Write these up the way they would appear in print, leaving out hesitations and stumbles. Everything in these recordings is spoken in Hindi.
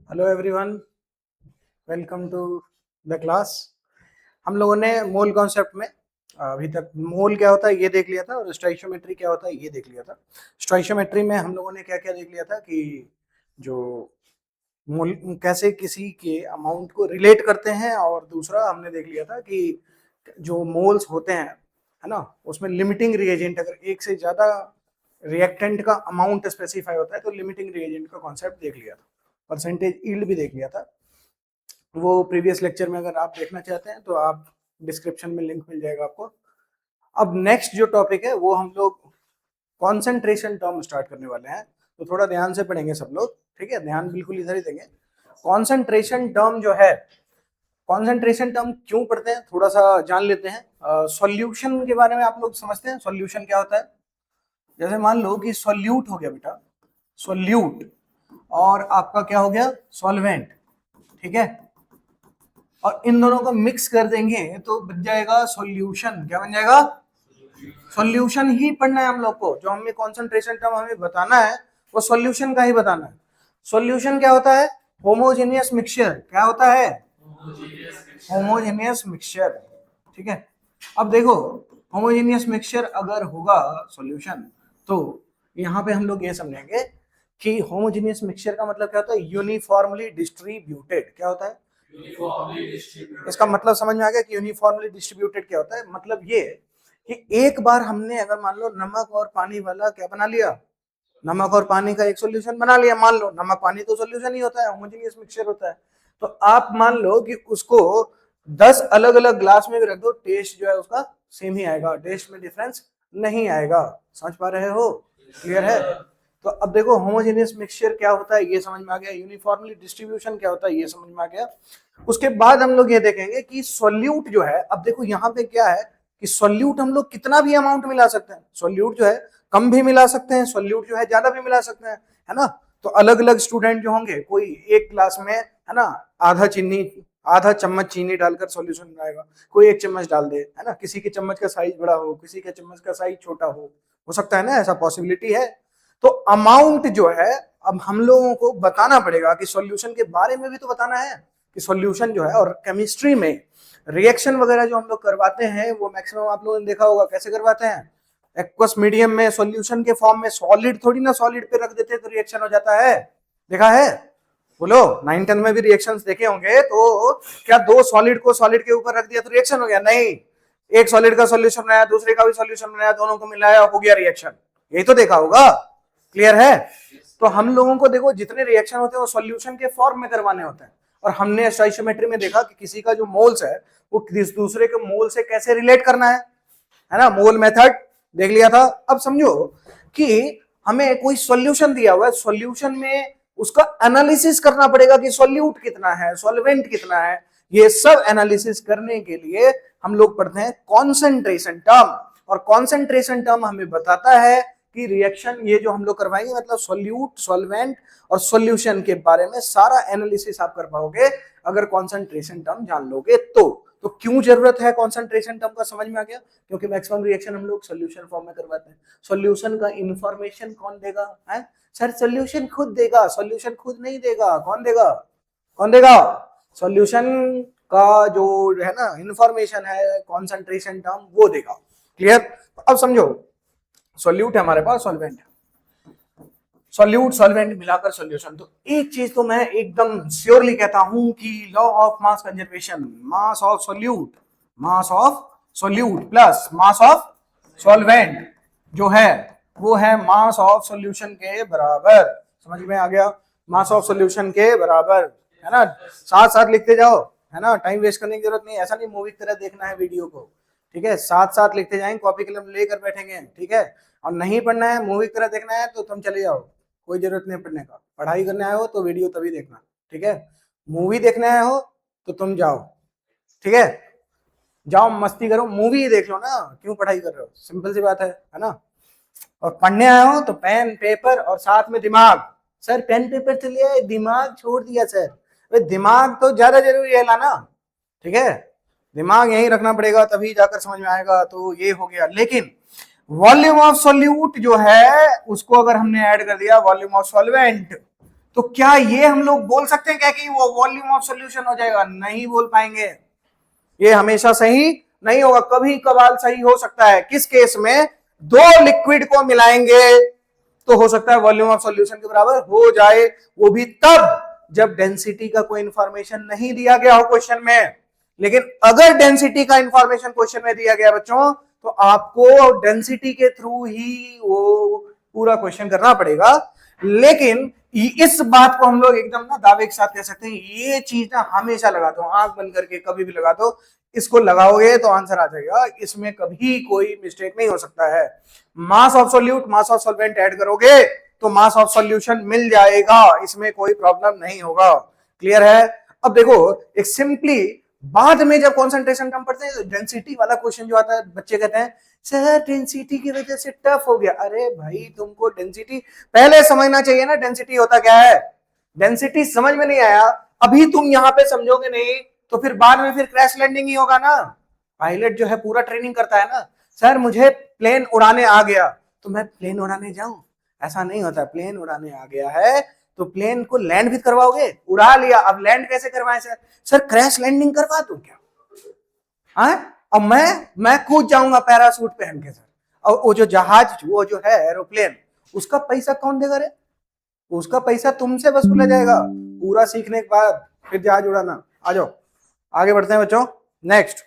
Hello everyone, welcome to the class. हम लोगों ने मोल कॉन्सेप्ट में अभी तक मोल क्या होता है ये देख लिया था और स्टोइकियोमेट्री क्या होता है ये देख लिया था। स्टोइकियोमेट्री में हम लोगों ने क्या क्या देख लिया था कि जो मोल कैसे किसी के अमाउंट को रिलेट करते हैं, और दूसरा हमने देख लिया था कि जो मोल्स होते हैं है ना, उसमें लिमिटिंग रिएजेंट अगर एक से ज्यादा रिएक्टेंट का अमाउंट स्पेसिफाई होता है तो लिमिटिंग रिएजेंट का कॉन्सेप्ट देख लिया था। परसेंटेज यील्ड भी देख लिया था। वो प्रीवियस लेक्चर में अगर आप देखना चाहते हैं तो आप डिस्क्रिप्शन में लिंक मिल जाएगा आपको। अब नेक्स्ट जो टॉपिक है वो हम लोग कॉन्सेंट्रेशन टर्म स्टार्ट करने वाले हैं, तो थोड़ा ध्यान से पढ़ेंगे सब लोग, ठीक है? ध्यान बिल्कुल इधर ही देंगे। कॉन्सेंट्रेशन टर्म जो है, कॉन्सेंट्रेशन टर्म क्यों पढ़ते हैं थोड़ा सा जान लेते हैं। सॉल्यूशन के बारे में आप लोग समझते हैं सॉल्यूशन क्या होता है? जैसे मान लो कि सॉल्यूट हो गया बेटा, सॉल्यूट, और आपका क्या हो गया सॉल्वेंट, ठीक है? और इन दोनों को मिक्स कर देंगे तो बन जाएगा सॉल्यूशन। क्या बन जाएगा? सॉल्यूशन ही पढ़ना है हम लोग को। जो हमें कॉन्सेंट्रेशन टर्म हमें बताना है वो सॉल्यूशन का ही बताना है। सॉल्यूशन क्या होता है? Homogeneous mixture. क्या होता है? होमोजेनियस मिक्सचर, ठीक है? अब देखो, होमोजेनियस मिक्सचर अगर होगा सॉल्यूशन तो यहाँ पे हम लोग ये समझेंगे कि होमोजेनियस मिक्सचर का मतलब क्या होता है? Uniformly distributed. क्या होता है? इसका मतलब समझ में आ गया कि यूनिफॉर्मली डिस्ट्रीब्यूटेड क्या होता है? मतलब ये कि एक बार हमने अगर मान लो नमक और पानी वाला क्या बना लिया, नमक और पानी का एक सॉल्यूशन बना लिया। मान लो नमक पानी तो सॉल्यूशन ही होता है, होमोजेनियस मिक्सचर होता है। तो आप मान लो कि उसको 10 अलग अलग ग्लास में भी रख दो, टेस्ट जो है उसका सेम ही आएगा, टेस्ट में डिफरेंस नहीं आएगा। समझ पा रहे हो? क्लियर है? तो अब देखो होमोजेनियस मिक्सचर क्या होता है ये समझ में आ गया, यूनिफॉर्मली डिस्ट्रीब्यूशन क्या होता है ये समझ में आ गया। उसके बाद हम लोग ये देखेंगे कि सॉल्यूट जो है, अब देखो यहाँ पे क्या है कि सॉल्यूट हम लोग कितना भी अमाउंट मिला सकते हैं। सॉल्यूट जो है कम भी मिला सकते हैं, सॉल्यूट जो है ज्यादा भी मिला सकते हैं, है ना? तो अलग अलग स्टूडेंट जो होंगे, कोई एक क्लास में है ना आधा चम्मच चीनी डालकर सॉल्यूशन बनाएगा, कोई एक चम्मच डाल दे, है ना? किसी के चम्मच का साइज बड़ा हो, किसी के चम्मच का साइज छोटा हो सकता है ना, ऐसा पॉसिबिलिटी है। तो अमाउंट जो है, अब हम लोगों को बताना पड़ेगा कि सॉल्यूशन के बारे में भी तो बताना है कि सॉल्यूशन जो है, और केमिस्ट्री में रिएक्शन वगैरह जो हम लोग करवाते हैं वो मैक्सिमम आप लोगों ने देखा होगा कैसे करवाते हैं। एक्वस मीडियम में सॉल्यूशन के फॉर्म में सॉलिड थोड़ी ना सॉलिड पे रख देते तो रिएक्शन हो जाता है। देखा है? बोलो, 9th में भी रिएक्शंस देखे होंगे, तो क्या दो सॉलिड को सॉलिड के ऊपर रख दिया तो रिएक्शन हो गया? नहीं, एक सॉलिड का सॉल्यूशन बनाया, दूसरे का भी सॉल्यूशन बनाया, दोनों को मिलाया, हो गया रिएक्शन। यही तो देखा होगा। क्लियर है? तो हम लोगों को देखो जितने रिएक्शन होते हैं वो सॉल्यूशन के फॉर्म में करवाने होते हैं, और हमने स्टोइकियोमेट्री में देखा कि किसी का जो मोल्स है वो दूसरे के मोल से कैसे रिलेट करना है ना? मोल मेथड देख लिया था। अब समझो कि हमें कोई सॉल्यूशन दिया हुआ है, सॉल्यूशन में उसका एनालिसिस करना पड़ेगा कि सॉल्यूट कितना है, सॉल्वेंट कितना है। ये सब एनालिसिस करने के लिए हम लोग पढ़ते हैं कॉन्सेंट्रेशन टर्म, और कॉन्सेंट्रेशन टर्म हमें बताता है कि रिएक्शन ये जो हम लोग करवाएंगे, मतलब सॉल्यूट, सॉल्वेंट और सॉल्यूशन के बारे में सारा एनालिसिस आप कर पाओगे अगर कॉन्सेंट्रेशन टर्म जान लोगे तो क्यों जरूरत है कॉन्सेंट्रेशन टर्म का? समझ में आ गया? क्योंकि मैक्सिमम रिएक्शन हम लोग सॉल्यूशन फॉर्म में करवाते हैं। सॉल्यूशन का इंफॉर्मेशन कौन देगा? है सर, सॉल्यूशन खुद देगा। सॉल्यूशन खुद नहीं देगा, कौन देगा? कौन देगा? सॉल्यूशन का जो है ना इंफॉर्मेशन है, कॉन्सेंट्रेशन टर्म वो देगा। क्लियर? अब समझो, सॉल्यूट है हमारे पास, सॉल्वेंट है, सॉल्यूट सॉल्वेंट मिलाकर सॉल्यूशन। तो एक चीज तो मैं एकदम श्योरली कहता हूं कि law of mass conservation, mass of solute plus mass of solvent जो है वो है मास ऑफ सॉल्यूशन के बराबर। समझ में आ गया? मास ऑफ सॉल्यूशन के बराबर, है ना? साथ साथ लिखते जाओ, है ना? टाइम वेस्ट करने की जरूरत नहीं, ऐसा नहीं मूवी की तरह देखना है वीडियो को, ठीक है? साथ साथ लिखते जाएंगे, कॉपी कलम लेकर बैठेंगे, ठीक है? और नहीं पढ़ना है, मूवी की तरह देखना है तो तुम चले जाओ, कोई जरूरत नहीं पढ़ने का। पढ़ाई करने आए हो तो वीडियो तभी देखना, ठीक है? मूवी देखने आए हो तो तुम जाओ, ठीक है? जाओ मस्ती करो, मूवी ही देख लो ना, क्यों पढ़ाई कर रहे हो? सिंपल सी बात है ना? और पढ़ने आए हो तो पेन पेपर और साथ में दिमाग। सर पेन पेपर तो लिया, दिमाग छोड़ दिया सर। भाई दिमाग तो ज्यादा जरूरी है लाना, ठीक है? दिमाग यहीं रखना पड़ेगा तभी जाकर समझ में आएगा। तो ये हो गया। लेकिन वॉल्यूम ऑफ सॉल्यूट जो है उसको अगर हमने ऐड कर दिया वॉल्यूम ऑफ सॉल्वेंट, तो क्या ये हम लोग बोल सकते हैं क्या कि वो वॉल्यूम ऑफ सॉल्यूशन हो जाएगा? नहीं बोल पाएंगे, ये हमेशा सही नहीं होगा। कभी कभार सही हो सकता है। किस केस में? दो लिक्विड को मिलाएंगे तो हो सकता है वॉल्यूम ऑफ सॉल्यूशन के बराबर हो जाए, वो भी तब जब डेंसिटी का कोई इंफॉर्मेशन नहीं दिया गया हो क्वेश्चन में। लेकिन अगर डेंसिटी का इंफॉर्मेशन क्वेश्चन में दिया गया बच्चों, तो आपको डेंसिटी के थ्रू ही वो पूरा क्वेश्चन करना पड़ेगा। लेकिन इस बात को हम लोग एकदम ना दावे के साथ कह सकते हैं, ये चीज ना हमेशा लगा दो, आंख बंद करके कभी भी लगा दो, इसको लगाओगे तो आंसर आ जाएगा, इसमें कभी कोई मिस्टेक नहीं हो सकता है। Mass of solute, mass of solvent add करोगे तो मास ऑफ सॉल्यूशन मिल जाएगा, इसमें कोई प्रॉब्लम नहीं होगा। क्लियर है? अब देखो, एक सिंपली बाद में जब कॉन्सेंट्रेशन कम पड़ते हैं, डेंसिटी वाला क्वेश्चन जो आता है, बच्चे कहते हैं सर डेंसिटी की वजह से टफ हो गया। अरे भाई, तुमको डेंसिटी पहले समझना चाहिए ना, डेंसिटी होता क्या है। डेंसिटी समझ में नहीं आया, अभी तुम यहां पे समझोगे नहीं तो फिर बाद में फिर क्रैश लैंडिंग ही होगा ना। पायलट जो है पूरा ट्रेनिंग करता है ना, सर मुझे प्लेन उड़ाने आ गया तो मैं प्लेन उड़ाने जाऊं, ऐसा नहीं होता। प्लेन उड़ाने आ गया है तो प्लेन को लैंड भी करवाओगे, उड़ा लिया, अब लैंड कैसे करवाएं सर? सर क्रैश लैंडिंग करवा दूं क्या? हाँ, अब मैं कूद जाऊंगा पैरासूट पहन के सर, और वो जो जहाज, वो जो है एरोप्लेन, उसका पैसा कौन देगा रे? उसका पैसा तुमसे वसूला जाएगा पूरा सीखने के बाद, फिर जहाज उड़ाना। आ जाओ आगे बढ़ते हैं बच्चों। नेक्स्ट,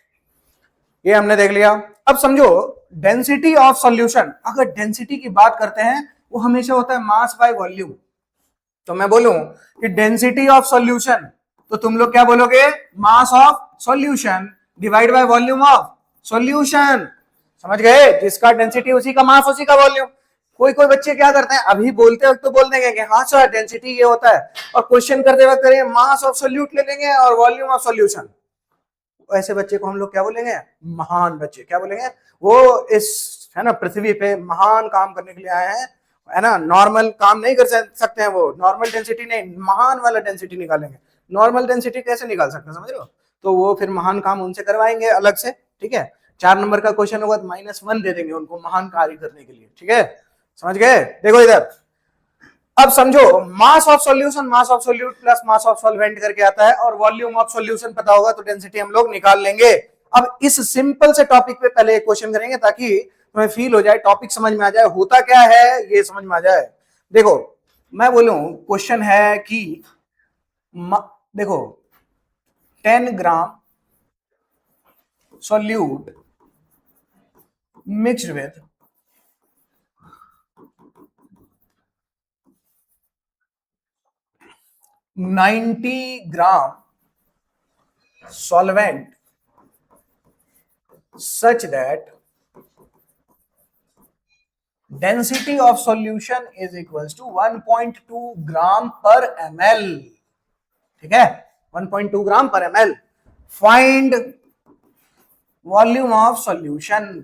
ये हमने देख लिया। अब समझो डेंसिटी ऑफ सॉल्यूशन, अगर डेंसिटी की बात करते हैं वो हमेशा होता है मास बाय वॉल्यूम। तो मैं बोलूं कि डेंसिटी ऑफ सॉल्यूशन, तो तुम लोग क्या बोलोगे? मास of solution divide by volume of solution. समझ गए? जिसका डेंसिटी उसी का मास उसी का वॉल्यूम। कोई कोई बच्चे क्या करते हैं, अभी बोलते वक्त तो बोल देंगे कि हाँ सर डेंसिटी ये होता है, और क्वेश्चन करते वक्त करेंगे मास ऑफ सॉल्यूट ले लेंगे और वॉल्यूम ऑफ सॉल्यूशन। ऐसे बच्चे को हम लोग क्या बोलेंगे? महान बच्चे। क्या बोलेंगे? वो इस है ना पृथ्वी पे महान काम करने के लिए आए हैं, है ना। नॉर्मल काम नहीं कर सकते हैं वो, नॉर्मल डेंसिटी नहीं, महान वाला डेंसिटी निकालेंगे। नॉर्मल डेंसिटी कैसे निकाल सकते हैं, समझ रहे हो? तो वो फिर महान काम उनसे करवाएंगे अलग से, ठीक है। 4 नंबर का क्वेश्चन होगा तो -1 दे देंगे उनको महान कार्य करने के लिए, ठीक है। समझ गए? देखो इधर, अब समझो मास of solution mass of solute plus mass of solvent करके आता है, और वॉल्यूम ऑफ सॉल्यूशन पता होगा तो डेंसिटी हम लोग निकाल लेंगे। अब इस सिंपल से टॉपिक पे पहले एक क्वेश्चन करेंगे ताकि तुम्हें फील हो जाए, टॉपिक समझ में आ जाए, होता क्या है ये समझ में आ जाए। देखो मैं बोलूं, क्वेश्चन है कि देखो 10 gram solute mixed with 90 gram solvent such that density of solution is equals to 1.2 ग्राम पर ml। ठीक है, 1.2 ग्राम पर ml। Find volume of solution.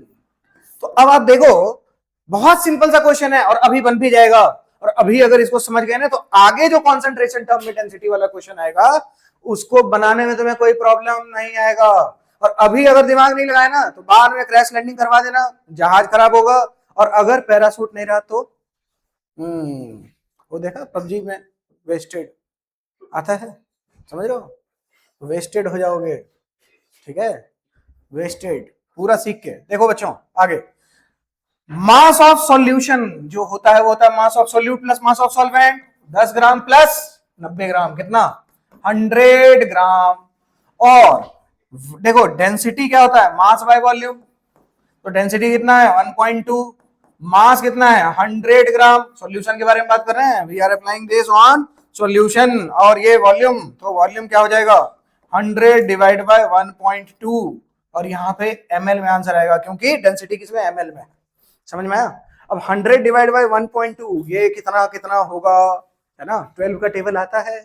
तो अब आप देखो, बहुत सिंपल सा क्वेश्चन है और अभी बन भी जाएगा, और अभी अगर इसको समझ गए ना तो आगे जो कॉन्सेंट्रेशन टर्म में डेंसिटी वाला क्वेश्चन आएगा उसको बनाने में तुम्हें कोई प्रॉब्लम नहीं आएगा। और अभी अगर दिमाग नहीं लगाए ना तो बाद में क्रैश लैंडिंग करवा देना, जहाज खराब होगा। और अगर पैरासूट नहीं रहा तो वो देखा पबजी में वेस्टेड आता है, समझ रहे हो, वेस्टेड हो जाओगे, ठीक है, वेस्टेड पूरा सीख के। देखो बच्चों आगे, मास ऑफ सॉल्यूशन जो होता है वो होता है mass of solute plus mass of solvent. 10 gram plus 90 ग्राम कितना? 100 ग्राम। और देखो डेंसिटी क्या होता है? मास बाय वॉल्यूम। तो डेंसिटी कितना है? 1.2। मास कितना है? 100 ग्राम। सॉल्यूशन के बारे में बात कर रहे हैं, we are applying this on solution. और ये वॉल्यूम, तो वॉल्यूम क्या हो जाएगा? 100 डिवाइड बाय 1.2, और यहाँ पे ml में आंसर आएगा क्योंकि डेंसिटी किसमें? ml में। समझ में आया? अब 100 डिवाइड बाय 1.2 ये कितना कितना होगा, है ना। 12 का टेबल आता है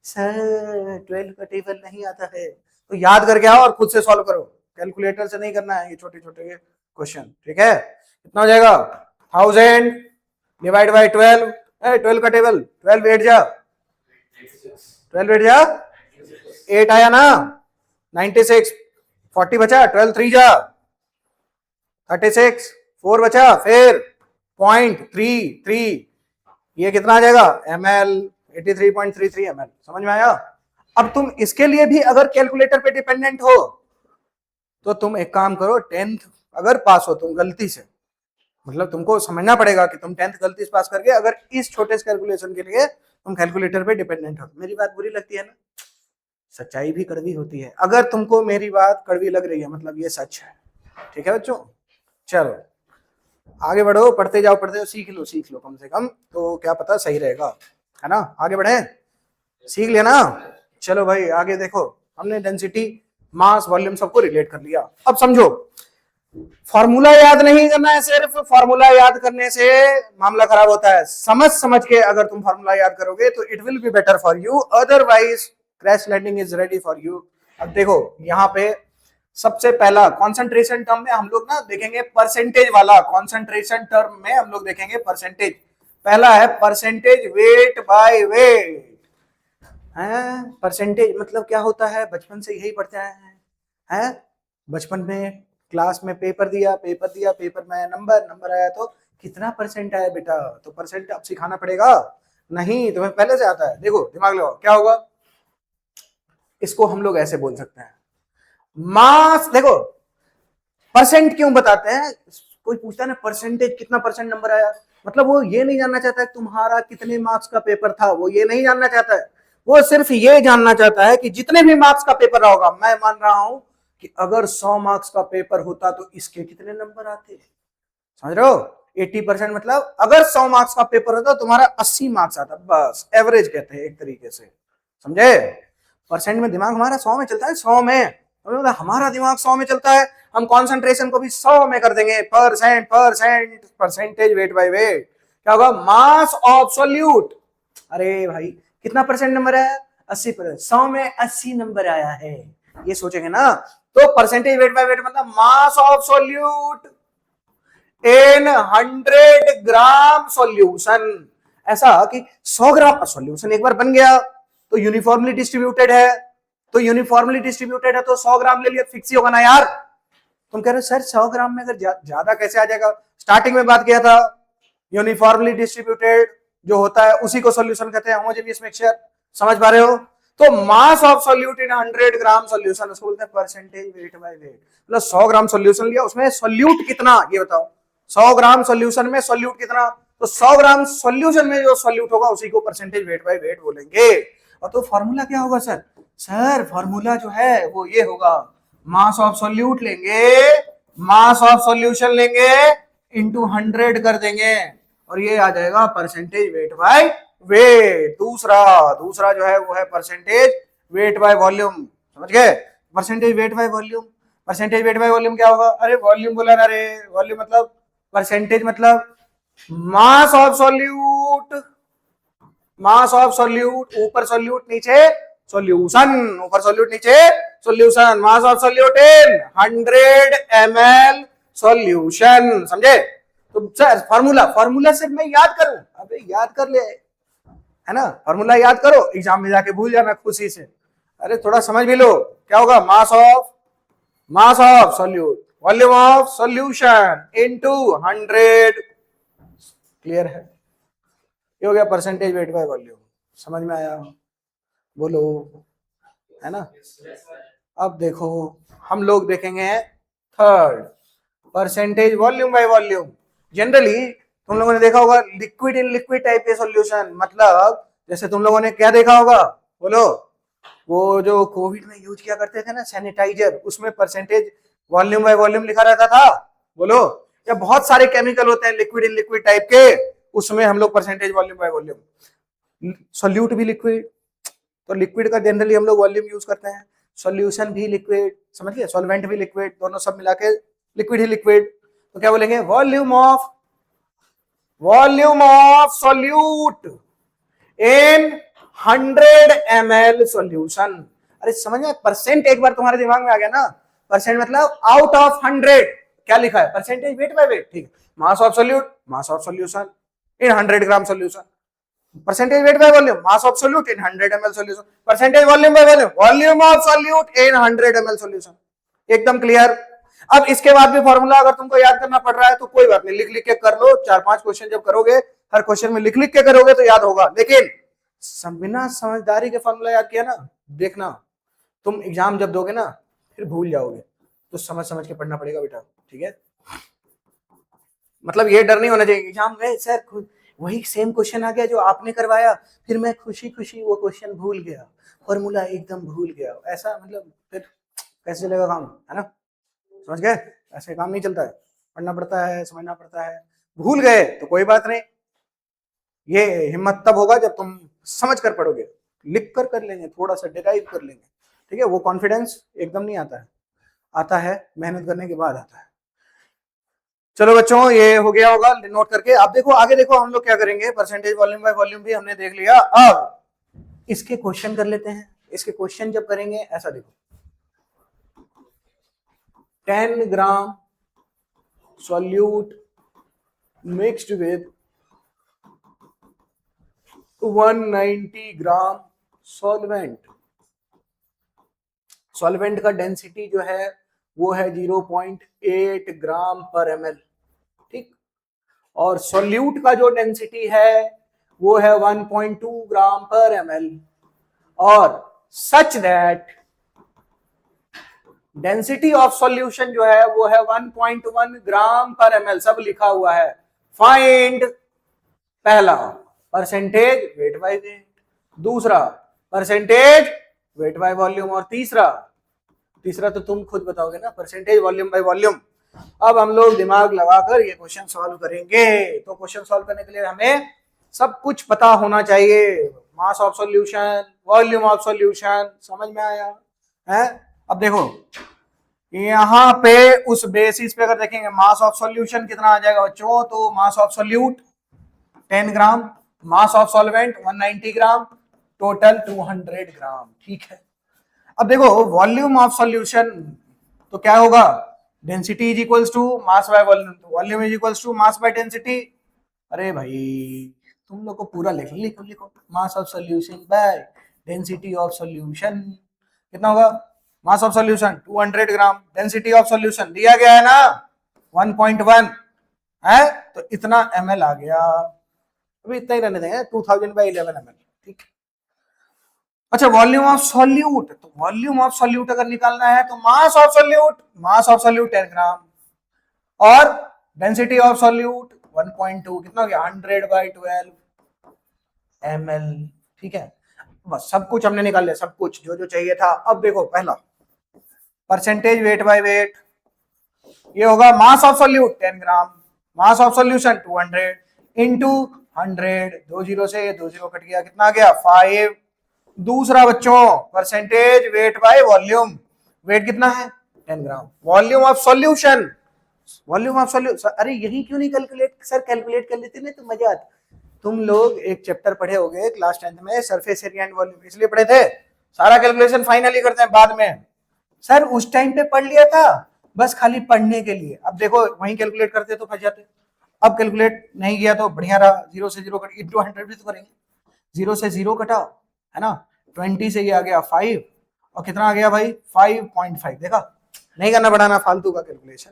सर? 12 का टेबल नहीं आता है तो याद करके आओ और खुद से सॉल्व करो, कैलकुलेटर से नहीं करना है ये छोटे छोटे क्वेश्चन, ठीक है। कितना हो जाएगा? 1000 डिवाइड बाय 12, 12 का टेबल, 12 8 जा, 12 8 जा, 8 आया ना, 96, 40 बचा, 12 3 जा, 36, 4 बचा, फिर 0.33, ये कितना आ जाएगा? ml। 83.33 ml, समझ में आया? अब तुम इसके लिए भी अगर कैलकुलेटर पे डिपेंडेंट हो तो तुम एक काम करो, 10th अगर पास हो तुम गलती से, मतलब तुमको समझना पड़ेगा कि तुम 10th गलती से पास करके अगर इस छोटे से कैलकुलेशन के लिए तुम कैलकुलेटर पे डिपेंडेंट हो। मेरी बात बुरी लगती है ना? सच्चाई भी कड़वी होती है। अगर तुमको मेरी बात कड़वी लग रही है मतलब ये सच है। ठीक है बच्चों, चलो आगे बढ़ो, पढ़ते जाओ पढ़ते जाओ, सीख लो कम से कम, तो क्या पता सही रहेगा, है ना? आगे बढ़े, सीख लिया ना? चलो भाई आगे देखो, हमने डेंसिटी, मास, वॉल्यूम सबको रिलेट कर लिया। अब समझो, फॉर्मूला याद नहीं करना है, सिर्फ फॉर्मूला याद करने से मामला खराब होता है। समझ समझ के अगर तुम फॉर्मूला याद करोगे तो it will be better for you, otherwise crash landing is ready for you. अब देखो यहाँ पे सबसे पहला कॉन्सेंट्रेशन टर्म में हम लोग ना देखेंगे परसेंटेज वाला, कॉन्सेंट्रेशन टर्म में हम लोग देखेंगे परसेंटेज। पहला है परसेंटेज वेट बाय वेट। है परसेंटेज मतलब क्या होता है, बचपन से यही पढ़ते आए हैं। बचपन में क्लास में पेपर दिया, पेपर में नंबर आया तो कितना परसेंट आया बेटा, तो परसेंट अब सिखाना पड़ेगा? नहीं, तुम्हें पहले से आता है। देखो दिमाग लगाओ, क्या होगा, इसको हम लोग ऐसे बोल सकते हैं, मास। देखो परसेंट क्यों बताते हैं, कोई पूछता है ना परसेंटेज कितना परसेंट नंबर आया, मतलब वो ये नहीं जानना चाहता है तुम्हारा कितने मार्क्स का पेपर था, वो ये नहीं जानना चाहता है, वो सिर्फ ये जानना चाहता है कि जितने भी मार्क्स का पेपर होगा, मैं मान रहा हूं कि अगर 100 मार्क्स का पेपर होता तो इसके कितने नंबर आते, समझ रहे हो? 80% मतलब अगर 100 मार्क्स का पेपर होता तो तुम्हारा 80 मार्क्स आता, बस एवरेज कहते हैं एक तरीके से, समझे? परसेंट में दिमाग हमारा 100 में चलता है, 100 में हमारा दिमाग 100 में चलता है, हम कॉन्सेंट्रेशन को भी 100 में कर देंगे, परसेंटेज वेट बाय वेट। क्या होगा, मास ऑफ सॉल्यूट। अरे भाई कितना परसेंट नंबर आया, 80%, 100 में 80 नंबर आया है, ये सोचेंगे ना, तो परसेंटेज वेट बाय वेट मतलब mass of solute in 100 gram solution. ऐसा कि 100 ग्राम सॉल्यूशन एक बार बन गया तो यूनिफॉर्मली डिस्ट्रीब्यूटेड है, तो यूनिफॉर्मली डिस्ट्रीब्यूटेड है तो 100 ग्राम ले लिया, फिक्स ही होगा ना यार। तुम कह रहे हो सर 100 ग्राम में अगर ज्यादा कैसे आ जाएगा, स्टार्टिंग में बात किया था, यूनिफॉर्मली डिस्ट्रीब्यूटेड जो होता है उसी को सॉल्यूशन कहते हैं, होमोजेनियस मिक्सचर, समझ पा रहे हो? तो mass of solute in 100 gram solution, उसको बोलते हैं परसेंटेज वेट बाय वेट। मतलब 100 ग्राम सॉल्यूशन लिया, उसमें सॉल्यूट कितना ये बताओ, 100 ग्राम सॉल्यूशन में सॉल्यूट कितना, तो 100 ग्राम सॉल्यूशन में जो सॉल्यूट होगा उसी को परसेंटेज वेट बाय वेट बोलेंगे। और तो फॉर्मूला क्या होगा सर? सर फॉर्मूला जो है वो ये होगा, मास ऑफ सॉल्यूट लेंगे, मास ऑफ सॉल्यूशन लेंगे इंटू 100 कर देंगे और ये आ जाएगा परसेंटेज वेट बाय वेट। दूसरा जो है वो है परसेंटेज वेट बाय वॉल्यूम, समझ गए? Percentage weight by volume, percentage weight by volume क्या होगा, अरे वॉल्यूम बोला ना रे, वॉल्यूम मतलब परसेंटेज मतलब mass of solute, mass of solute, ऊपर सॉल्यूट नीचे सॉल्यूशन, ऊपर सॉल्यूट नीचे solution, mass of solute in 100 ml solution, समझे? तो सर फॉर्मूला सिर्फ मैं याद करूं, अबे याद कर ले, है ना? फॉर्मूला याद करो, एग्जाम में जाके भूल जाना खुशी से, अरे थोड़ा समझ भी लो। क्या होगा, mass of solute, volume of solution into 100, clear है? ये हो गया परसेंटेज वेट बाय वॉल्यूम, समझ में आया? बोलो, है ना? अब देखो हम लोग देखेंगे third, percentage volume by volume. Generally तुम लोगों ने देखा होगा लिक्विड इन लिक्विड टाइप के सॉल्यूशन, मतलब जैसे तुम लोगों ने क्या देखा होगा, बोलो, वो जो कोविड में यूज किया करते थे ना सैनिटाइजर, उसमें परसेंटेज वॉल्यूम बाय वॉल्यूम लिखा रहता था, बोलो। या बहुत सारे केमिकल होते हैं लिक्विड इन लिक्विड टाइप के, उसमें हम लोग percentage volume by volume. Solute भी लिक्विड, तो लिक्विड का जनरली हम लोग वॉल्यूम यूज करते हैं, सॉल्यूशन भी लिक्विड, समझ गए? सॉल्वेंट भी लिक्विड, दोनों सब मिला के लिक्विड ही लिक्विड, तो क्या बोलेंगे, volume of solute in 100 ml solution. अरे समझ में, परसेंट एक बार तुम्हारे दिमाग में आ गया ना, परसेंट मतलब आउट ऑफ 100 क्या लिखा है, परसेंटेज वेट बाय वेट, ठीक है? मास of solution in 100 gram solution, percentage weight by volume, mass of solute in 100 ml solution, percentage volume by volume, volume of solute in 100 ml solution. एकदम क्लियर? अब इसके बाद भी फॉर्मूला अगर तुमको याद करना पड़ रहा है तो कोई बात नहीं, लिख लिख के कर लो, 4-5 क्वेश्चन जब करोगे हर क्वेश्चन में लिख लिख के करोगे तो याद होगा, लेकिन बिना समझदारी के फॉर्मूला याद किया ना, देखना तुम एग्जाम जब दोगे ना फिर भूल जाओगे, तो समझ समझ के पढ़ना पड़ेगा बेटा, ठीक है। मतलब ये डर नहीं होना चाहिए एग्जाम में सर वही सेम क्वेश्चन आ गया जो आपने करवाया, फिर मैं खुशी खुशी वो क्वेश्चन भूल गया, फॉर्मूला एकदम भूल गया, ऐसा मतलब फिर कैसे चलेगा काम, है ना। समझ गए, ऐसे काम नहीं चलता है, पढ़ना पड़ता है, समझना पड़ता है। भूल गए तो कोई बात नहीं, ये हिम्मत तब होगा जब तुम समझ कर पढ़ोगे, लिख कर लेंगे, थोड़ा सा डिराइव कर लेंगे, ठीक है। वो कॉन्फिडेंस एकदम नहीं आता है, आता है मेहनत करने के बाद आता है। चलो बच्चों ये हो गया होगा नोट करके। आप देखो आगे देखो हम लोग क्या करेंगे, परसेंटेज वॉल्यूम बाय वॉल्यूम भी हमने देख लिया, अब इसके क्वेश्चन कर लेते हैं। इसके क्वेश्चन जब करेंगे ऐसा देखो, 10 ग्राम solute mixed with 190 gram solvent. Solvent का डेंसिटी जो है वो है 0.8 ग्राम पर ml, ठीक। और सॉल्यूट का जो डेंसिटी है वो है 1.2 ग्राम पर ml, और such that density of solution जो है वो है 1.1 ग्राम पर ml, सब लिखा हुआ है। फाइंड पहला परसेंटेज वेट बाय वेट, दूसरा परसेंटेज वेट बाय वॉल्यूम, और तीसरा तो तुम खुद बताओगे ना, परसेंटेज वॉल्यूम बाय वॉल्यूम। अब हम लोग दिमाग लगाकर ये क्वेश्चन सॉल्व करेंगे। तो क्वेश्चन सॉल्व करने के लिए हमें सब कुछ पता होना चाहिए, मास of solution, volume of solution, समझ में आया है। अब देखो यहां पे उस बेसिस पे अगर देखेंगे मास ऑफ सॉल्यूशन कितना आ जाएगा बच्चों, तो mass of solute 10 gram, mass of solvent 190 gram, total 200 ग्राम, ठीक है। अब देखो वॉल्यूम ऑफ सॉल्यूशन तो क्या होगा, density is equals to mass by volume, volume is equals to mass by density. अरे भाई तुम लोग को पूरा लिखो mass of solution by density of solution कितना होगा, mass of solution 200 gram, density of solution दिया गया है ना 1.1 है, तो इतना ml आ गया, अभी इतना ही रहने देंगे 2000 बाई 11 ml, ठीक। अच्छा वॉल्यूम ऑफ सॉल्यूट, तो वॉल्यूम ऑफ सॉल्यूट अगर निकालना है तो मास ऑफ सॉल्यूट 10 ग्राम, और डेंसिटी ऑफ सॉल्यूट 1.2 कितना हो गया 100 बाई 12 ml, ठीक है। बस सब कुछ हमने निकाल लिया, सब कुछ जो जो चाहिए था। अब देखो पहला परसेंटेज वेट बाय वेट, ये होगा mass of solute 10 gram, mass of solution 200 into 100, 2 zero से ये 2 जीरो कट गया, कितना आ गया 5। दूसरा बच्चों percentage weight by volume, weight कितना है 10 ग्राम, वॉल्यूम ऑफ सॉल्यूशन, अरे यही क्यों नहीं कैलकुलेट, सर कैलकुलेट कर लेते ना तो मजा आता। तुम लोग एक चैप्टर पढ़े होंगे क्लास 10th में सरफेस एरिया एंड वॉल्यूम, इसलिए पढ़े थे, सारा कैलकुलेशन फाइनली करते हैं बाद में। सर उस टाइम पे पढ़ लिया था बस खाली पढ़ने के लिए, अब देखो वहीं कैलकुलेट करते तो फंस जाते। अब कैलकुलेट नहीं किया तो बढ़िया रहा, 0 से 0 कट इंटू 100 भी तो करेंगे, 0 से 0 कटाओ है ना, 20 से ये आ गया 5, और कितना आ गया भाई 5.5, देखा नहीं करना पड़ाना फालतू का कैलकुलेशन।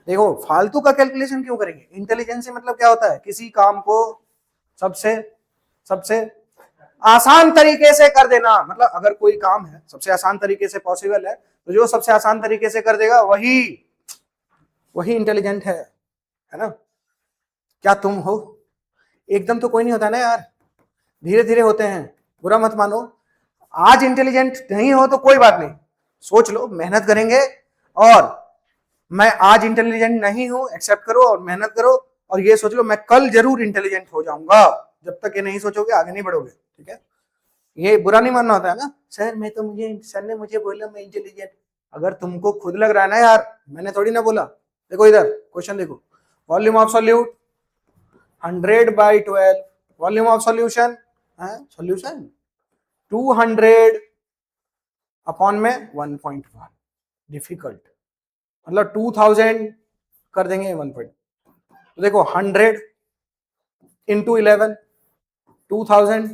देखो फालतू का कैलकुलेशन क्यों करेंगे, इंटेलिजेंस से मतलब क्या होता है, किसी काम को सबसे आसान तरीके से कर देना, मतलब अगर कोई काम है सबसे आसान तरीके से पॉसिबल है तो जो सबसे आसान तरीके से कर देगा वही इंटेलिजेंट है ना। क्या तुम हो, एकदम तो कोई नहीं होता ना यार, धीरे धीरे होते हैं, बुरा मत मानो। आज इंटेलिजेंट नहीं हो तो कोई बात नहीं, सोच लो मेहनत करेंगे, और मैं आज इंटेलिजेंट नहीं हूं एक्सेप्ट करो और मेहनत करो, और ये सोच लो मैं कल जरूर इंटेलिजेंट हो जाऊंगा, जब तक ये नहीं सोचोगे आगे नहीं बढ़ोगे, ठीक है। ये बुरा नहीं मानना होता है ना, सर ने मुझे बोला मैं इंटेलिजेंट, अगर तुमको खुद लग रहा है ना यार, मैंने थोड़ी ना बोला। देखो इधर क्वेश्चन देखो, volume of solute 100 by 12, volume of solution 200 upon में 1.1, डिफिकल्ट, मतलब 2000 कर देंगे 1 पॉइंट, तो देखो 100 इंटू 11, 2000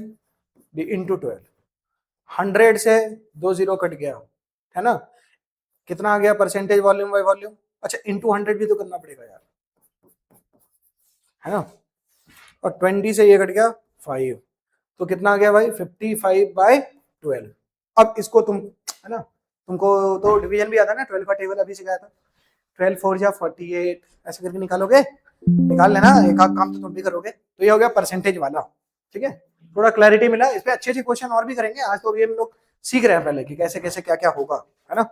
इंटू 12, 100 से 2 जीरो कट गया है ना, कितना आ गया परसेंटेज वॉल्यूम बाय वॉल्यूम, अच्छा इंटू 100 भी तो करना पड़ेगा यार, है ना, और 20 से ये कट गया 5, तो कितना आ गया भाई 55/12। अब इसको तुम है ना, तुमको तो डिवीजन भी आता है ना, 12 का टेबल अभी सिखाया था, 12 4 जा 48 ऐसे करके निकालोगे, निकाल लेना, एक आध काम तो तुम भी करोगे। तो ये हो गया परसेंटेज वाला, ठीक है। थोड़ा क्लैरिटी मिला, इस पे अच्छे अच्छे क्वेश्चन और भी करेंगे। आज तो अभी हम लोग सीख रहे हैं पहले कि कैसे कैसे क्या क्या होगा, है ना।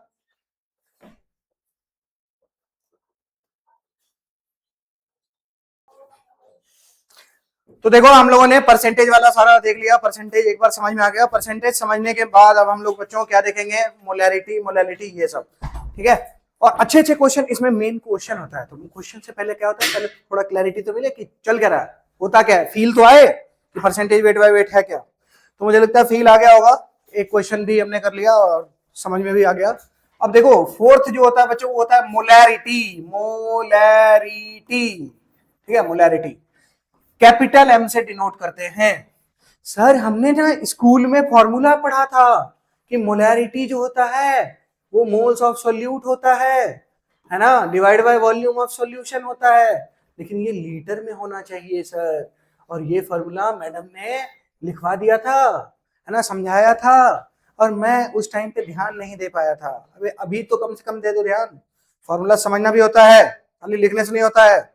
तो देखो हम लोगों ने परसेंटेज वाला सारा देख लिया, परसेंटेज एक बार समझ में आ गया। परसेंटेज समझने के बाद अब हम लोग बच्चों क्या देखेंगे, मोलैरिटी, मोलैलिटी, ये सब, ठीक है। और अच्छे अच्छे क्वेश्चन, इसमें मेन क्वेश्चन होता है, तो क्वेश्चन से पहले क्या होता है, पहले थोड़ा क्लैरिटी तो मिले कि चल क्या रहा है, होता क्या है, फील तो आए कि परसेंटेज वेट बाय वेट है क्या। तो मुझे लगता है फील आ गया होगा, एक क्वेश्चन भी हमने कर लिया और समझ में भी आ गया। अब देखो फोर्थ जो होता है बच्चों, वो होता है मोलैरिटी, मोलैरिटी, ठीक है, मोलैरिटी कैपिटल एम से डिनोट करते हैं। सर हमने ना स्कूल में फॉर्मूला पढ़ा था कि मोलैरिटी जो होता है वो मोल्स ऑफ सोल्यूट होता है ना, divide by volume of solution होता है, लेकिन ये लीटर में होना चाहिए सर। और ये फॉर्मूला मैडम ने लिखवा दिया था, है ना, समझाया था, और मैं उस टाइम पे ध्यान नहीं दे पाया था। अभी तो कम से कम दे दो ध्यान, फॉर्मूला समझना भी होता है, खाली लिखने से नहीं होता है।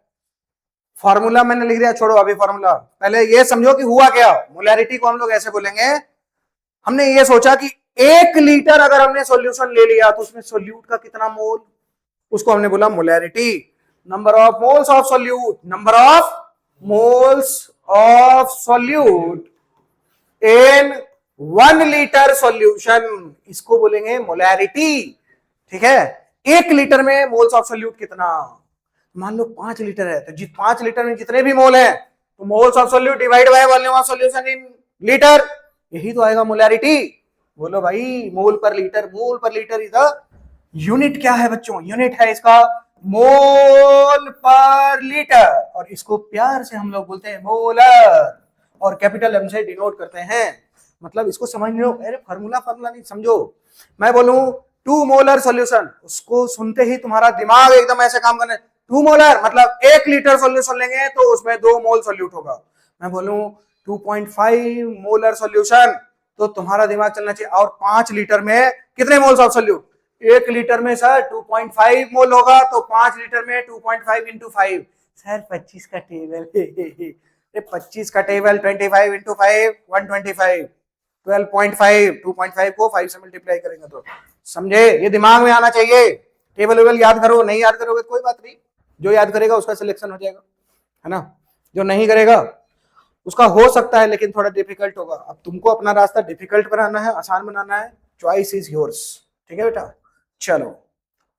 फॉर्मूला मैंने लिख दिया, छोड़ो अभी फॉर्मूला, पहले ये समझो कि हुआ क्या। मोलैरिटी को हम लोग ऐसे बोलेंगे, हमने ये सोचा कि 1 लीटर अगर हमने सॉल्यूशन ले लिया तो उसमें सोल्यूट का कितना मोल, उसको हमने बोला molarity. Number of moles of solute, number of moles of solute in 1 litre solution, इसको बोलेंगे मोलैरिटी, ठीक है। 1 लीटर में मोल्स ऑफ सोल्यूट कितना, मान लो 5 लीटर है, तो 5 लीटर में जितने भी मोल है, तो moles of solute divide by volume of solution in litre, यही तो आएगा मोलैरिटी। बोलो भाई, मोल पर लीटर, मोल पर लीटर इज द यूनिट, क्या है बच्चों, यूनिट है इसका मोल पर लीटर, और इसको प्यार से हम लोग बोलते हैं मोलर, और कैपिटल एम से डिनोट करते हैं। मतलब इसको समझ लो, अरे फार्मूला फार्मूला नहीं समझो, मैं बोलूं 2 मोलर सॉल्यूशन, उसको सुनते ही तुम्हारा दिमाग एकदम ऐसे काम करने, 2 मोलर मतलब 1 लीटर सॉल्यूशन लेंगे तो उसमें 2 मोल सॉल्यूट होगा। मैं बोलूं 2.5 मोलर सॉल्यूशन, तो तुम्हारा दिमाग चलना चाहिए, और 5 लीटर में कितने मोल्स ऑफ सॉल्यूट, 1 लीटर में सर 2.5 मोल होगा, तो 5 लीटर में 2.5 इंटू 5, सर 25 का टेबल 25 का टेबल, 25 इंटू 5 125, 12.5, 2.5 को 5 से मल्टीप्लाई करेंगे तो, समझे, ये दिमाग में आना चाहिए। टेबल वेबल याद करो, नहीं याद करोगे कोई बात नहीं, जो याद करेगा उसका सिलेक्शन हो जाएगा, है ना, जो नहीं करेगा उसका हो सकता है लेकिन थोड़ा डिफिकल्ट होगा। अब तुमको अपना रास्ता डिफिकल्ट बनाना है, आसान बनाना है, चॉइस इज योर्स, ठीक है बेटा। चलो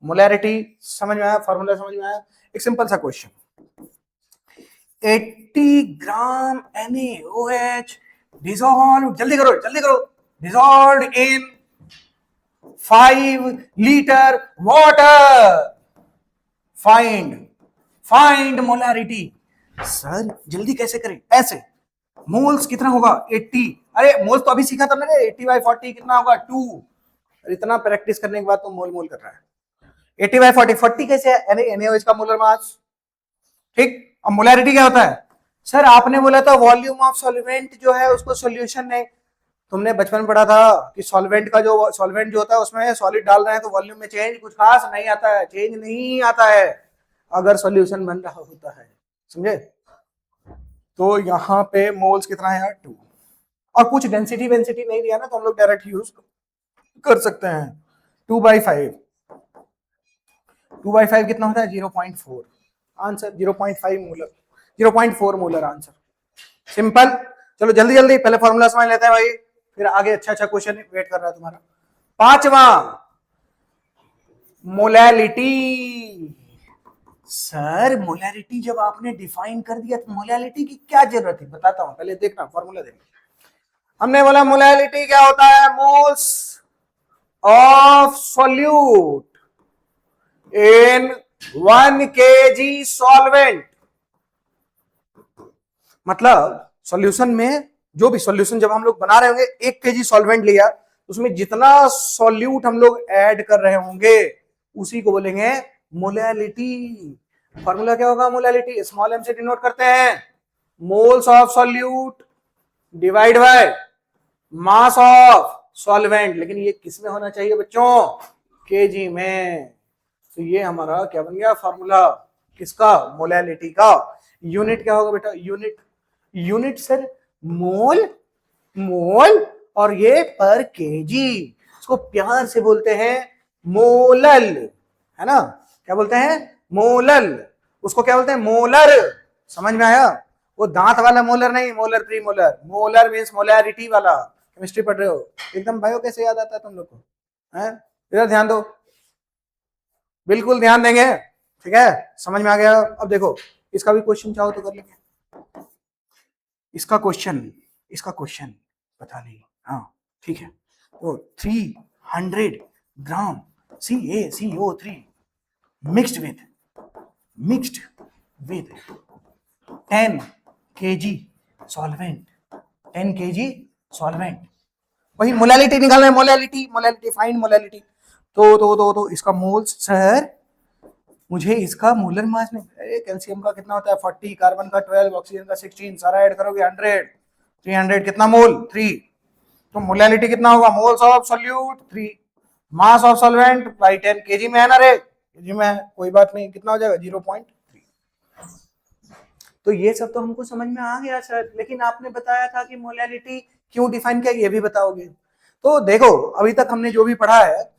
मोलैरिटी समझ में आया, फॉर्मूला समझ में आया। एक सिंपल सा क्वेश्चन, 80 ग्राम NaOH डिसॉल्व, जल्दी करो जल्दी करो, dissolve in 5 litre water, find find molarity. Sir जल्दी कैसे करें, ऐसे मोल्स कितना होगा 80, अरे मोल्स तो अभी सीखा था मैंने, 80/40 कितना होगा 2, इतना प्रैक्टिस करने के बाद तो मोल मोल कर रहा है। 80/40, 40 कैसे है, NaOH का मोलर मास, ठीक। अब मोलैरिटी क्या होता है, सर आपने बोला था वॉल्यूम ऑफ सॉल्वेंट जो है उसको सॉल्यूशन में, तुमने बचपन में पढ़ा था कि सॉल्वेंट का जो सॉल्वेंट जो होता है उसमें सॉलिड डाल रहे हैं तो वॉल्यूम में चेंज कुछ खास नहीं आता है, चेंज नहीं आता है अगर सॉल्यूशन बन रहा होता है, समझे। तो यहाँ पे मोल्स कितना है यार 2, और कुछ डेंसिटी वेंसिटी नहीं दिया ना तो हम लोग डायरेक्ट यूज कर सकते हैं। 2/5, 2/5 कितना होता है 0.4, answer 0.5 molar, 0.4 molar answer, simple. चलो जल्दी जल्दी पहले फॉर्मूला समझ लेते हैं भाई, फिर आगे अच्छा अच्छा क्वेश्चन वेट कर रहा है तुम्हारा। 5वां मोलैलिटी। सर मोलैलिटी जब आपने डिफाइन कर दिया तो मोलैलिटी की क्या जरूरत है, बताता हूं, पहले देखना फॉर्मूला देखना। हमने बोला मोलैलिटी क्या होता है, moles of solute in 1 kg solvent, मतलब सॉल्यूशन में जो भी सॉल्यूशन जब हम लोग बना रहे होंगे 1 kg सॉल्वेंट लिया, उसमें जितना सॉल्यूट हम लोग ऐड कर रहे होंगे उसी को बोलेंगे मोलैलिटी। फॉर्मूला क्या होगा मोलैलिटी, स्मॉल m से डिनोट करते हैं, moles of solute divide by mass of solvent, लेकिन ये किस में होना चाहिए बच्चों, केजी में। तो ये हमारा क्या बन गया फॉर्मूला, किसका, मोलैलिटी का। यूनिट क्या होगा बेटा, यूनिट, यूनिट सर मोल, मोल, और ये पर केजी, इसको प्यार से बोलते हैं मोलल, है ना, क्या बोलते हैं, मोलल। उसको क्या बोलते हैं, मोलर। समझ में आया, वो दांत वाला मोलर नहीं, molar pre molar, molar means molarity वाला। केमिस्ट्री पढ़ रहे हो एकदम, बायो कैसे याद आता है तुम लोग को, हैं, इधर ध्यान दो, बिल्कुल ध्यान देंगे, ठीक है, समझ में आ गया। अब देखो इसका भी क्वेश्चन चाहो तो कर लेंगे, इसका क्वेश्चन, इसका क्वेश्चन बता नहीं, हाँ ठीक है। तो 300 ग्राम CaCO3 mixed with 10 kg solvent, 10 kg solvent, वही मोलैलिटी निकालना है, मोलैलिटी, मोलैलिटी, फाइंड मोलैलिटी। तो इसका मोल्स सर, मुझे इसका मोलर मास नहीं, अरे कैल्शियम का कितना होता है 40, कार्बन का 12, ऑक्सीजन का 16, सारा ऐड करोगे 100, 300 कितना मोल 3, तो मोलैलिटी कितना होगा, moles of solute 3, mass of solvent by 10, KG में है ना रे, केजी में है, कोई बात नहीं, कितना हो जाएगा 0.3। तो ये सब तो हमको समझ में आ गया सर, लेकिन आपने बताया था कि मोलैलिटी क्यों डिफाइन किया, ये भी बताओगे। तो देखो अभी तक हमने जो भी पढ़ा है,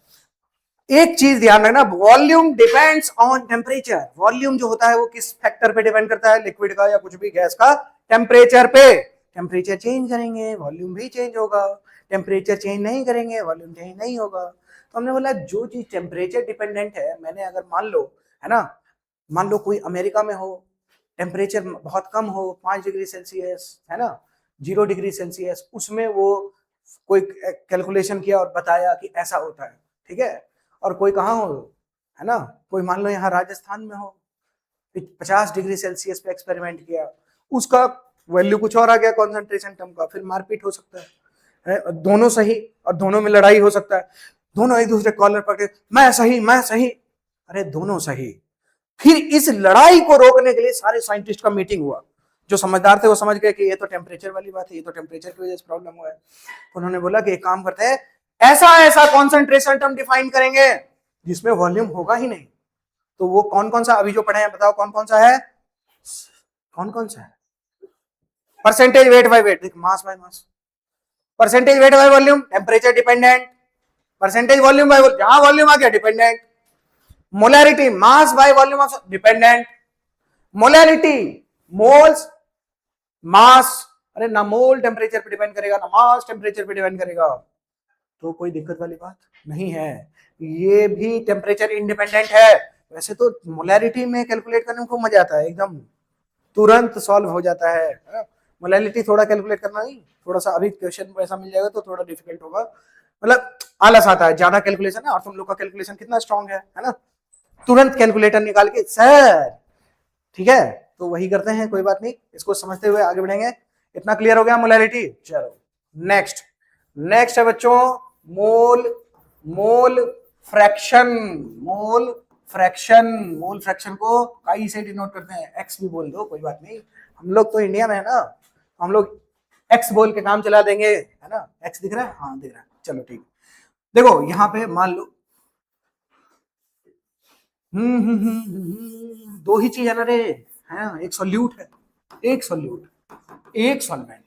एक चीज ध्यान रखना, volume depends on temperature. Volume जो होता है वो किस फैक्टर पे डिपेंड करता है, लिक्विड का या कुछ भी गैस का, टेम्परेचर पे। टेम्परेचर चेंज करेंगे वॉल्यूम भी चेंज होगा, टेम्परेचर चेंज नहीं करेंगे वॉल्यूम चेंज नहीं होगा। तो हमने बोला जो चीज टेम्परेचर डिपेंडेंट है, मैंने अगर मान लो, है ना, मान लो कोई अमेरिका में हो, टेम्परेचर बहुत कम हो, 5 डिग्री सेल्सियस, है ना, 0 डिग्री सेल्सियस, उसमें वो कोई कैलकुलेशन किया और बताया कि ऐसा होता है, ठीक है। और कोई कहाँ हो, है ना, कोई मान लो यहाँ राजस्थान में हो, 50 डिग्री सेल्सियस पे एक्सपेरिमेंट किया, उसका वैल्यू कुछ और आ गया कॉन्सेंट्रेशन टर्म का, फिर मारपीट हो सकता है, दोनों सही और दोनों में लड़ाई हो सकता है, दोनों एक दूसरे कॉलर पकड़े, मैं सही मैं सही, अरे दोनों सही। फिर इस लड़ाई को रोकने के लिए सारे साइंटिस्ट का मीटिंग हुआ, जो समझदार थे वो समझ गए कि ये तो टेम्परेचर वाली बात है, ये तो टेम्परेचर की वजह से प्रॉब्लम हुआ है। उन्होंने बोला कि एक काम करते हैं, ऐसा ऐसा कॉन्सेंट्रेशन टर्म डिफाइन करेंगे जिसमें वॉल्यूम होगा ही नहीं। तो वो कौन कौन सा अभी जो पढ़े हैं, बताओ कौन कौन सा है, कौन कौन सा है, परसेंटेज वेट बाय वेट, देख mass by mass, percentage weight by volume temperature dependent, percentage volume by volume, जहां वॉल्यूम आ गया dependent, molarity mass by volume of dependent, molarity moles mass, अरे ना मोल टेम्परेचर पे डिपेंड करेगा ना मास टेम्परेचर पे डिपेंड करेगा, तो कोई दिक्कत वाली बात नहीं है, ये भी टेम्परेचर इंडिपेंडेंट है। वैसे तो मोलैरिटी में कैलकुलेट करने में खूब मजा आता है, एकदम तुरंत सॉल्व हो जाता है, मोलैरिटी थोड़ा कैलकुलेट करना नहीं, थोड़ा सा अभी क्वेश्चन ऐसा मिल जाएगा तो थोड़ा डिफिकल्ट होगा, मतलब आलस आता है, ज्यादा कैलकुलेशन है, और तुम लोग का कैलकुलेशन कितना स्ट्रांग है ना, तुरंत कैलकुलेटर निकाल के सर, ठीक है, तो वही करते हैं, कोई बात नहीं, इसको समझते हुए आगे बढ़ेंगे। इतना क्लियर हो गया मोलैरिटी, चलो नेक्स्ट, नेक्स्ट है बच्चों mole, mole fraction, mole fraction, mole fraction को काई से डिनोट करते हैं, एक्स भी बोल दो कोई बात नहीं, हम लोग तो इंडिया में है ना, हम लोग एक्स बोल के काम चला देंगे, है ना, एक्स दिख रहा है, हाँ दिख रहा है, चलो ठीक। देखो यहाँ पे मान लो दो ही चीज है ना रे, है, एक सॉल्यूट है, एक सॉल्यूट, एक सॉल्वेंट,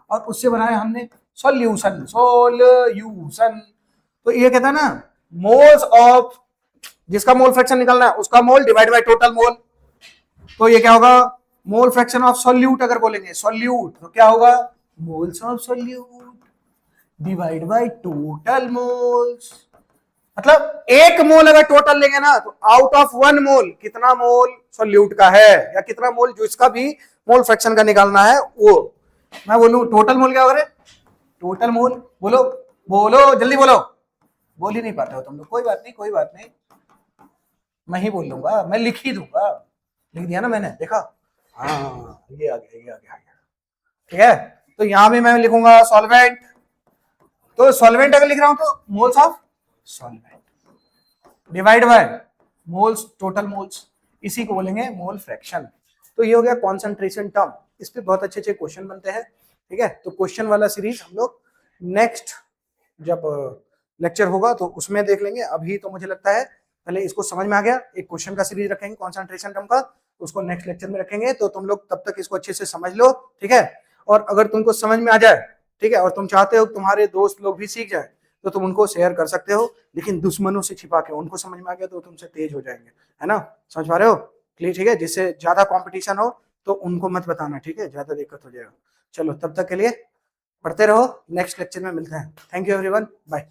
और उससे बनाया हमने सॉल्यूशन, सॉल्यूशन। तो ये कहता है ना मोल्स ऑफ, जिसका मोल फ्रैक्शन निकालना है उसका मोल डिवाइड बाय टोटल मोल, तो ये क्या होगा, मोल फ्रैक्शन ऑफ सॉल्यूट अगर बोलेंगे सॉल्यूट तो क्या होगा, moles of solute divide by total moles, मतलब एक मोल अगर टोटल लेंगे ना तो आउट ऑफ 1 मोल कितना मोल सॉल्यूट का है, या कितना मोल जो इसका भी मोल फ्रैक्शन का निकालना है वो, मैं बोलूं टोटल मोल क्या होगा, टोटल मोल, बोलो बोलो जल्दी बोलो, बोल ही नहीं पाते हो तुम लोग, कोई बात नहीं कोई बात नहीं, मैं ही बोल लूंगा, मैं लिख ही दूंगा, लिख दिया ना मैंने, देखा, हाँ ये आ गया ये आ गया, ठीक है। तो यहां भी मैं लिखूंगा सॉल्वेंट, तो सॉल्वेंट अगर लिख रहा हूं तो moles of solvent divide by moles total moles, इसी को बोलेंगे मोल फ्रैक्शन। तो ये हो गया कॉन्सेंट्रेशन टर्म, इस पे बहुत अच्छे अच्छे क्वेश्चन बनते हैं, ठीक है। तो क्वेश्चन वाला सीरीज हम लोग नेक्स्ट जब लेक्चर होगा तो उसमें देख लेंगे। अभी तो मुझे लगता है पहले इसको समझ में आ गया। एक क्वेश्चन का सीरीज रखेंगे कॉन्सेंट्रेशन टर्म का, उसको नेक्स्ट लेक्चर में रखेंगे। तो तुम लोग तब तक इसको अच्छे से समझ लो, ठीक है। और अगर तुमको समझ में आ जाए, ठीक है, और तुम चाहते हो तुम्हारे दोस्त लोग भी सीख जाए, तो तुम उनको शेयर कर सकते हो, लेकिन दुश्मनों से छिपा के। उनको समझ में आ गया तो तुमसे तेज हो जाएंगे, है ना। समझ पा रहे हो? क्लियर, ठीक है। जिससे ज्यादा कंपटीशन हो तो उनको मत बताना, ठीक है, ज्यादा दिक्कत हो जाएगा। चलो तब तक के लिए पढ़ते रहो, नेक्स्ट लेक्चर में मिलते हैं। Thank you everyone, bye.